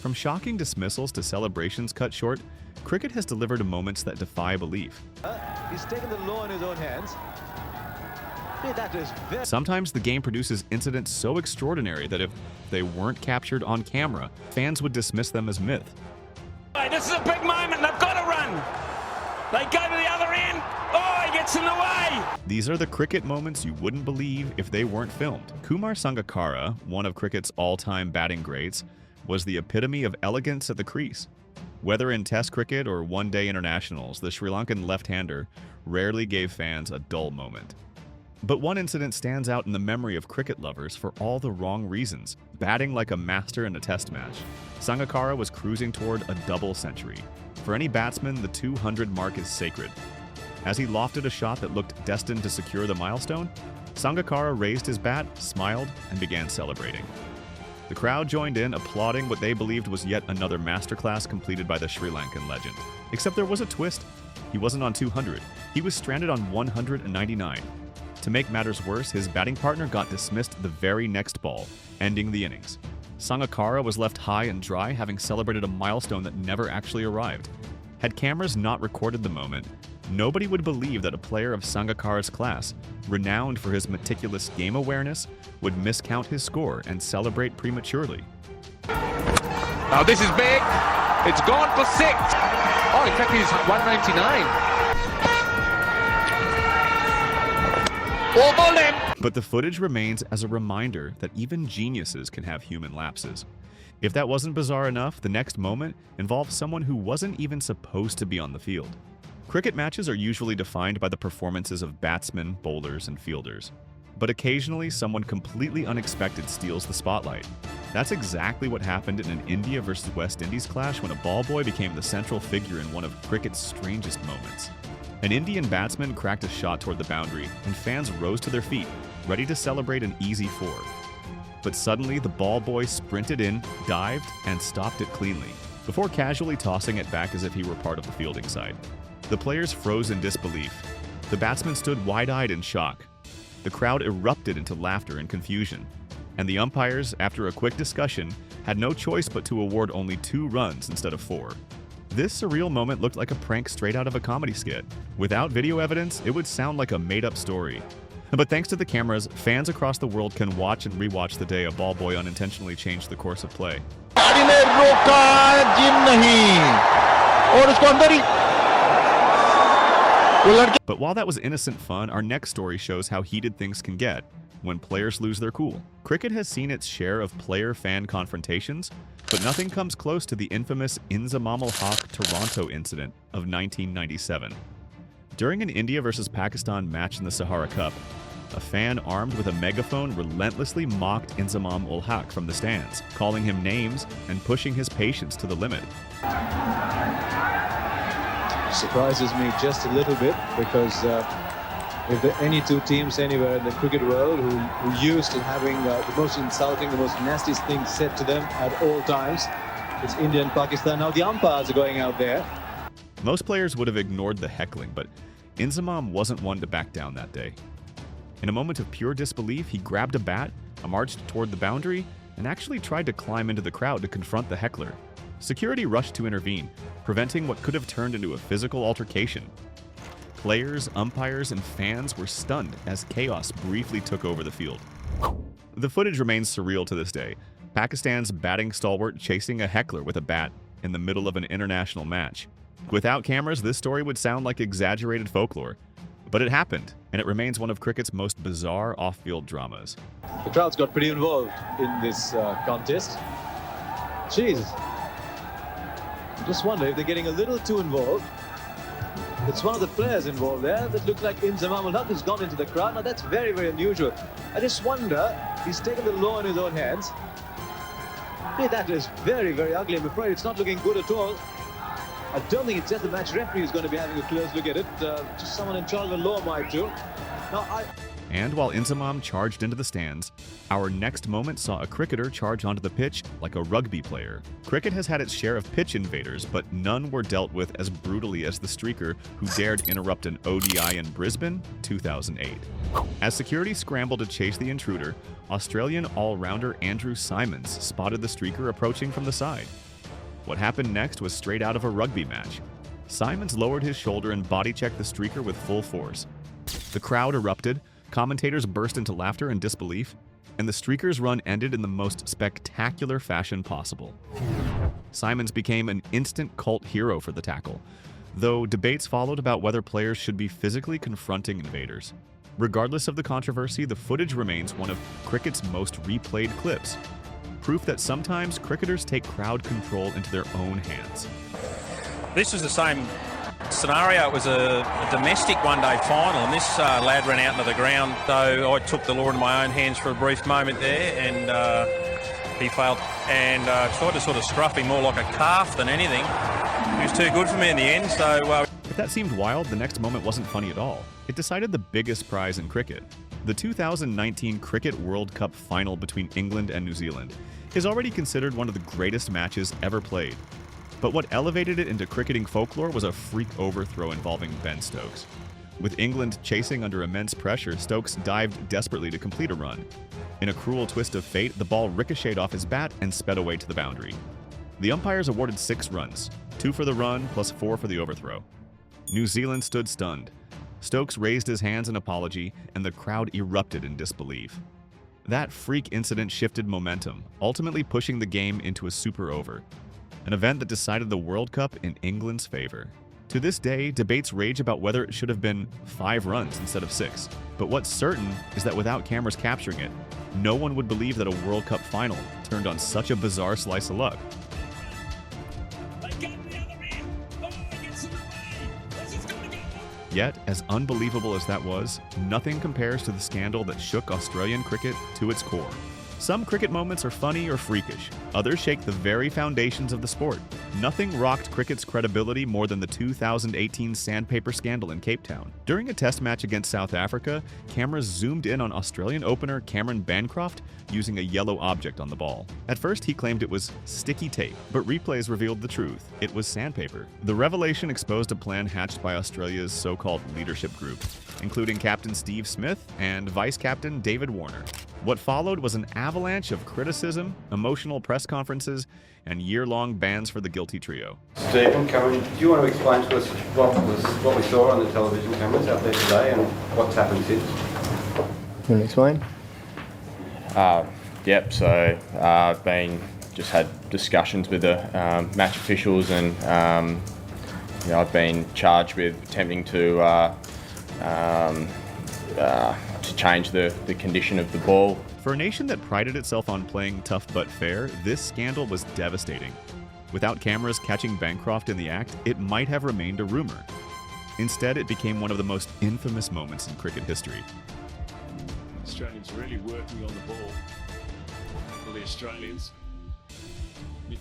From shocking dismissals to celebrations cut short, cricket has delivered moments that defy belief. He's taken the law in his own hands. That is very... Sometimes the game produces incidents so extraordinary that if they weren't captured on camera, fans would dismiss them as myth. This is a big moment, they've got to run. They go to the other end. Oh, he gets in the way. These are the cricket moments you wouldn't believe if they weren't filmed. Kumar Sangakkara, one of cricket's all-time batting greats, was the epitome of elegance at the crease. Whether in Test cricket or one-day internationals, the Sri Lankan left-hander rarely gave fans a dull moment. But one incident stands out in the memory of cricket lovers for all the wrong reasons, batting like a master in a test match. Sangakkara was cruising toward a double century. For any batsman, the 200 mark is sacred. As he lofted a shot that looked destined to secure the milestone, Sangakkara raised his bat, smiled, and began celebrating. The crowd joined in, applauding what they believed was yet another masterclass completed by the Sri Lankan legend. Except there was a twist. He wasn't on 200. He was stranded on 199. To make matters worse, his batting partner got dismissed the very next ball, ending the innings. Sangakkara was left high and dry, having celebrated a milestone that never actually arrived. Had cameras not recorded the moment, nobody would believe that a player of Sangakkara's class, renowned for his meticulous game awareness, would miscount his score and celebrate prematurely. Now this is big. It's gone for 6. Oh, in fact, he's 199. But the footage remains as a reminder that even geniuses can have human lapses. If that wasn't bizarre enough, the next moment involves someone who wasn't even supposed to be on the field. Cricket matches are usually defined by the performances of batsmen, bowlers, and fielders. But occasionally, someone completely unexpected steals the spotlight. That's exactly what happened in an India versus West Indies clash when a ball boy became the central figure in one of cricket's strangest moments. An Indian batsman cracked a shot toward the boundary, and fans rose to their feet, ready to celebrate an easy 4. But suddenly, the ball boy sprinted in, dived, and stopped it cleanly, before casually tossing it back as if he were part of the fielding side. The players froze in disbelief. The batsman stood wide-eyed in shock. The crowd erupted into laughter and confusion, and the umpires, after a quick discussion, had no choice but to award only 2 runs instead of 4. This surreal moment looked like a prank straight out of a comedy skit. Without video evidence, it would sound like a made-up story. But thanks to the cameras, fans across the world can watch and rewatch the day a ball boy unintentionally changed the course of play. But while that was innocent fun, our next story shows how heated things can get when players lose their cool. Cricket has seen its share of player-fan confrontations, but nothing comes close to the infamous Inzamam-ul-Haq Toronto incident of 1997. During an India versus Pakistan match in the Sahara Cup, a fan armed with a megaphone relentlessly mocked Inzamam-ul-Haq from the stands, calling him names and pushing his patience to the limit. Surprises me just a little bit because if there are any 2 teams anywhere in the cricket world who used to having the most insulting, the most nastiest things said to them at all times, it's India and Pakistan. Now the umpires are going out there. Most players would have ignored the heckling, but Inzamam wasn't one to back down that day. In a moment of pure disbelief, he grabbed a bat, marched toward the boundary, and actually tried to climb into the crowd to confront the heckler. Security rushed to intervene, preventing what could have turned into a physical altercation. Players, umpires, and fans were stunned as chaos briefly took over the field. The footage remains surreal to this day. Pakistan's batting stalwart chasing a heckler with a bat in the middle of an international match. Without cameras, this story would sound like exaggerated folklore. But it happened, and it remains one of cricket's most bizarre off-field dramas. The crowd's got pretty involved in this contest. Jeez. I just wonder if they're getting a little too involved. It's one of the players involved there that looks like Inzamam-ul-Haq has gone into the crowd. Now that's very, very unusual. I just wonder, he's taken the law in his own hands. Hey, that is very, very ugly. I'm afraid it's not looking good at all. I don't think it's just the match referee who's going to be having a close look at it. Just someone in charge of the law might do. And while Inzamam charged into the stands, our next moment saw a cricketer charge onto the pitch like a rugby player. Cricket has had its share of pitch invaders, but none were dealt with as brutally as the streaker who dared interrupt an ODI in Brisbane, 2008. As security scrambled to chase the intruder, Australian all-rounder Andrew Symonds spotted the streaker approaching from the side. What happened next was straight out of a rugby match. Symonds lowered his shoulder and body-checked the streaker with full force. The crowd erupted, commentators burst into laughter and disbelief, and the streaker's run ended in the most spectacular fashion possible. Symonds became an instant cult hero for the tackle, though debates followed about whether players should be physically confronting invaders. Regardless of the controversy, the footage remains one of cricket's most replayed clips, proof that sometimes cricketers take crowd control into their own hands. This was the same scenario. It was a domestic one-day final, and this lad ran out into the ground. So I took the law into my own hands for a brief moment there, and he failed. And tried to sort of scruff him more like a calf than anything. He was too good for me in the end, so... If that seemed wild, the next moment wasn't funny at all. It decided the biggest prize in cricket. The 2019 Cricket World Cup final between England and New Zealand is already considered one of the greatest matches ever played. But what elevated it into cricketing folklore was a freak overthrow involving Ben Stokes. With England chasing under immense pressure, Stokes dived desperately to complete a run. In a cruel twist of fate, the ball ricocheted off his bat and sped away to the boundary. The umpires awarded 6 runs, 2 for the run plus 4 for the overthrow. New Zealand stood stunned. Stokes raised his hands in apology, and the crowd erupted in disbelief. That freak incident shifted momentum, ultimately pushing the game into a super over, an event that decided the World Cup in England's favor. To this day, debates rage about whether it should have been 5 runs instead of 6. But what's certain is that without cameras capturing it, no one would believe that a World Cup final turned on such a bizarre slice of luck. Yet, as unbelievable as that was, nothing compares to the scandal that shook Australian cricket to its core. Some cricket moments are funny or freakish. Others shake the very foundations of the sport. Nothing rocked cricket's credibility more than the 2018 Sandpaper scandal in Cape Town. During a test match against South Africa, cameras zoomed in on Australian opener Cameron Bancroft using a yellow object on the ball. At first, he claimed it was sticky tape, but replays revealed the truth. It was sandpaper. The revelation exposed a plan hatched by Australia's so-called leadership group, including Captain Steve Smith and Vice Captain David Warner. What followed was an avalanche of criticism, emotional press conferences, and year-long bans for the guilty trio. Stephen, Cameron, do you want to explain to us what we saw on the television cameras out there today and what's happened since? You want to explain? Yep, so I've just had discussions with the match officials, and I've been charged with attempting to change the condition of the ball. For a nation that prided itself on playing tough but fair, this scandal was devastating. Without cameras catching Bancroft in the act, it might have remained a rumor. Instead, it became one of the most infamous moments in cricket history. Australians really working on the ball for the Australians.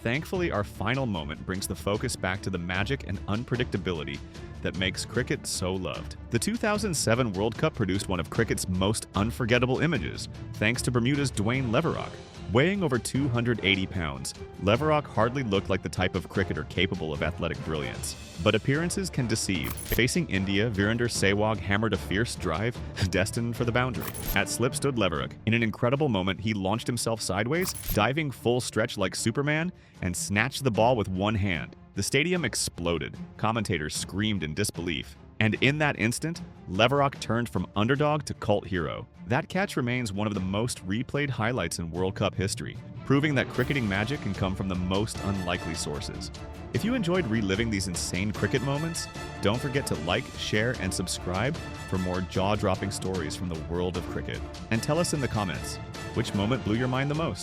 Thankfully, our final moment brings the focus back to the magic and unpredictability that makes cricket so loved. The 2007 World Cup produced one of cricket's most unforgettable images, thanks to Bermuda's Dwayne Leverock. Weighing over 280 pounds, Leverock hardly looked like the type of cricketer capable of athletic brilliance. But appearances can deceive. Facing India, Virender Sehwag hammered a fierce drive, destined for the boundary. At slip stood Leverock. In an incredible moment, he launched himself sideways, diving full stretch like Superman, and snatched the ball with one hand. The stadium exploded. Commentators screamed in disbelief. And in that instant, Leverock turned from underdog to cult hero. That catch remains one of the most replayed highlights in World Cup history, proving that cricketing magic can come from the most unlikely sources. If you enjoyed reliving these insane cricket moments, don't forget to like, share, and subscribe for more jaw-dropping stories from the world of cricket. And tell us in the comments, which moment blew your mind the most?